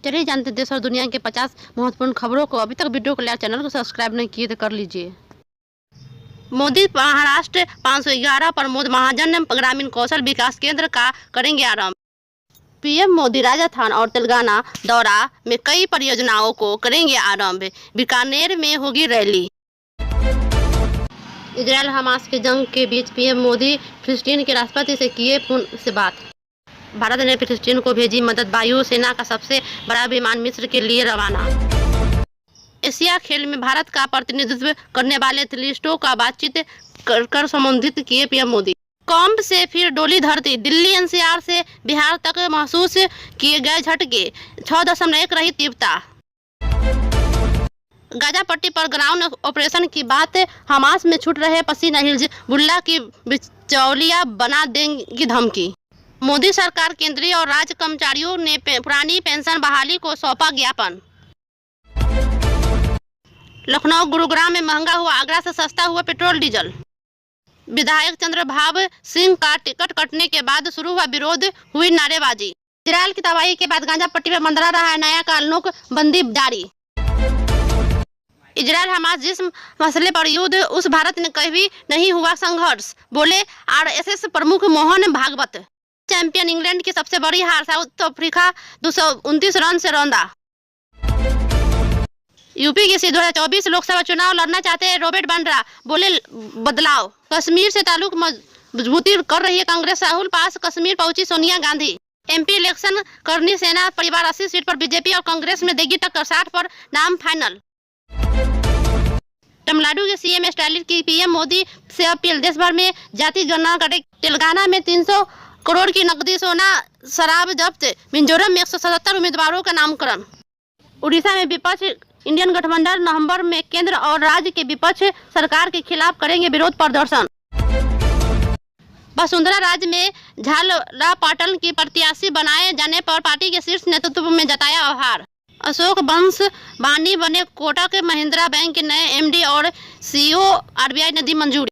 चलिए जानते हैं देश और दुनिया के 50 महत्वपूर्ण खबरों को। अभी तक वीडियो को लाइक, चैनल को सब्सक्राइब नहीं किए तो कर लीजिए। मोदी महाराष्ट्र 511 प्रमोद महाजन ग्रामीण कौशल विकास केंद्र का करेंगे आरंभ। पीएम मोदी राजस्थान और तेलंगाना दौरा में कई परियोजनाओं को करेंगे आरंभ। बीकानेर में होगी रैली। इजरायल हमास के जंग के बीच पीएम मोदी फिलिस्तीन के राष्ट्रपति से किए फोन से बात। भारत ने फिलिस्तीन को भेजी मदद। वायु सेना का सबसे बड़ा विमान मिस्र के लिए रवाना। एशिया खेल में भारत का प्रतिनिधित्व करने वाले एथलीटों का बातचीत कर संबोधित किए पीएम मोदी। कंप से फिर डोली धरती। दिल्ली एनसीआर से बिहार तक महसूस किए गए झटके। 6.1 रही तीव्रता। गाजा पट्टी पर ग्राउंड ऑपरेशन की बात। हमास में छूट रहे पसीना। हिजबुल्लाह की बिचौलिया बना देंगी धमकी। मोदी सरकार केंद्रीय और राज्य कर्मचारियों ने पुरानी पेंशन बहाली को सौंपा ज्ञापन। लखनऊ गुरुग्राम में महंगा हुआ, आगरा से सस्ता हुआ पेट्रोल डीजल। विधायक चंद्रभाव सिंह का टिकट कटने के बाद शुरू हुआ विरोध, हुई नारेबाजी। इजरायल की तबाही के बाद गाजा पट्टी पर मंडरा रहा है नया कानून बंदी जारी। इजरायल हमास जिस मसले पर युद्ध, उस भारत ने कभी नहीं हुआ संघर्ष, बोले आरएसएस प्रमुख मोहन भागवत। चैंपियन इंग्लैंड की सबसे बड़ी हार, साउथ अफ्रीका 229 रन से रौंदा। यूपी के 2024 लोकसभा चुनाव लड़ना चाहते हैं रॉबर्ट वाड्रा, बोले बदलाव। कश्मीर से ताल्लुक मजबूती कर रही है कांग्रेस, राहुल पास कश्मीर पहुंची सोनिया गांधी। एमपी इलेक्शन करनी सेना परिवार 80 सीट पर बीजेपी और कांग्रेस में देगी टक्कर, 60 पर नाम फाइनल। तमिलनाडु के सीएम स्टालिन की पीएम मोदी से अपील, देश भर में जाति गणना करे। तेलंगाना में 300 करोड़ की नकदी, सोना, शराब जब्त। मिजोरम में 177 उम्मीदवारों का नामकरण। उड़ीसा में विपक्ष इंडियन गठबंधन नवंबर में केंद्र और राज्य के विपक्ष सरकार के खिलाफ करेंगे विरोध प्रदर्शन। वसुंधरा राज्य में झालरापाटन की प्रत्याशी बनाए जाने पर पार्टी के शीर्ष नेतृत्व में जताया आभार। अशोक वंश बानी बने कोटक महिंद्रा बैंक के नए एमडी और सीईओ, आरबीआई ने दी मंजूरी।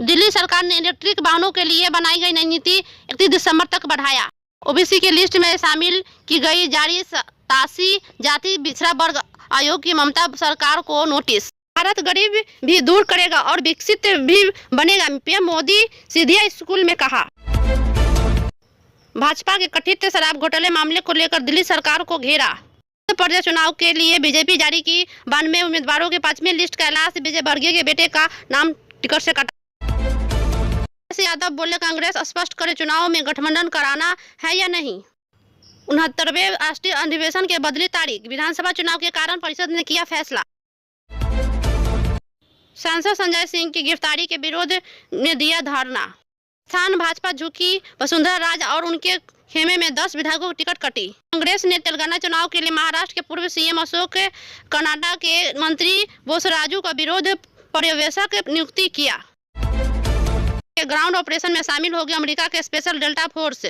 दिल्ली सरकार ने इलेक्ट्रिक वाहनों के लिए बनाई गई नई नीति 31 दिसंबर तक बढ़ाया। ओबीसी की लिस्ट में शामिल की गई जारी 87 जाति पिछड़ा वर्ग आयोग की ममता सरकार को नोटिस। भारत गरीब भी दूर करेगा और विकसित भी बनेगा, पीएम मोदी सीधिया स्कूल में कहा। भाजपा के कथित शराब घोटाले मामले को लेकर दिल्ली सरकार को घेरा। उत्तर प्रदेश चुनाव के लिए बीजेपी जारी की 92 उम्मीदवारों की 5वीं लिस्ट। कैलाश विजयवर्गीय के बेटे का नाम टिकट से कटा। यादव बोले कांग्रेस स्पष्ट करे चुनाव में गठबंधन कराना है या नहीं। 69वें राष्ट्रीय अधिवेशन के बदली तारीख। विधानसभा चुनाव के कारण परिषद ने किया फैसला। सांसद संजय सिंह की गिरफ्तारी के विरोध में दिया धरना। स्थान भाजपा झुकी, वसुंधरा राज और उनके खेमे में 10 विधायकों को टिकट कटी। कांग्रेस ने तेलंगाना चुनाव के लिए महाराष्ट्र के पूर्व सीएम अशोक, कर्नाटक के मंत्री बोसराजू का विरोध पर्यवेक्षक नियुक्ति किया। ग्राउंड ऑपरेशन में शामिल हो गया अमेरिका के स्पेशल डेल्टा फोर्स।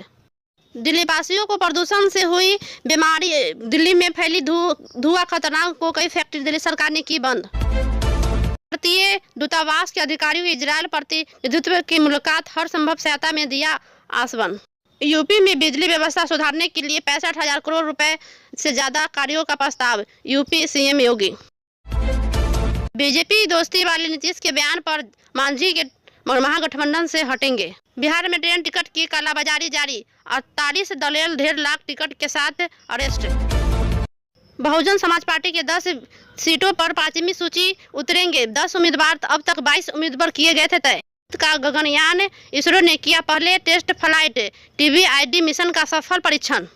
दिल्ली वासियों को प्रदूषण से हुई बीमारी। दिल्ली में फैली धुआं खतरनाक को कई फैक्ट्री दिल्ली सरकार ने की बंद। भारतीय दूतावास के अधिकारियों की इजरायल प्रतिनिधित्व की मुलाकात, हर संभव सहायता में दिया आश्वासन। यूपी में बिजली व्यवस्था सुधारने के लिए 65,000 करोड़ रुपए से ज्यादा कार्यों का प्रस्ताव, यूपी सीएम योगी। बीजेपी दोस्ती वाले नीतीश के बयान पर मांझी के महागठबंधन से हटेंगे। बिहार में ट्रेन टिकट की कालाबाजारी जारी। 48 दलाल 1.5 लाख टिकट के साथ अरेस्ट। बहुजन समाज पार्टी के 10 सीटों पर 5वीं सूची उतरेंगे 10 उम्मीदवार। अब तक 22 उम्मीदवार किए गए थे तय। का गगनयान इसरो ने किया पहले टेस्ट फ्लाइट। TVID मिशन का सफल परीक्षण।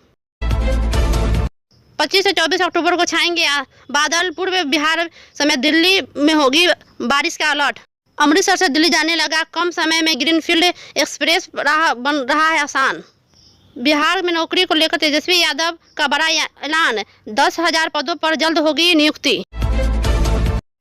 25 से 24 अक्टूबर को छाएंगे बादल। पूर्व बिहार समेत दिल्ली में होगी बारिश का अलर्ट। अमृतसर से दिल्ली जाने लगा कम समय में ग्रीनफील्ड एक्सप्रेस बन रहा है आसान। बिहार में नौकरी को लेकर तेजस्वी यादव का बड़ा ऐलान। 10,000 पदों पर जल्द होगी नियुक्ति।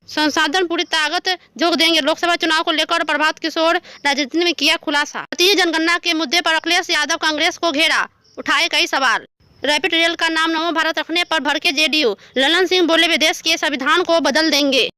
संसाधन पूरी ताकत झोंक देंगे। लोकसभा चुनाव को लेकर प्रभात किशोर राजनीति में किया खुलासा। भारतीय जनगणना के मुद्दे पर अखिलेश यादव कांग्रेस को घेरा, उठाए कई सवाल। रैपिड रेल का नाम नमो भारत रखने पर भड़के जेडीयू। ललन सिंह बोले वे देश के संविधान को बदल देंगे।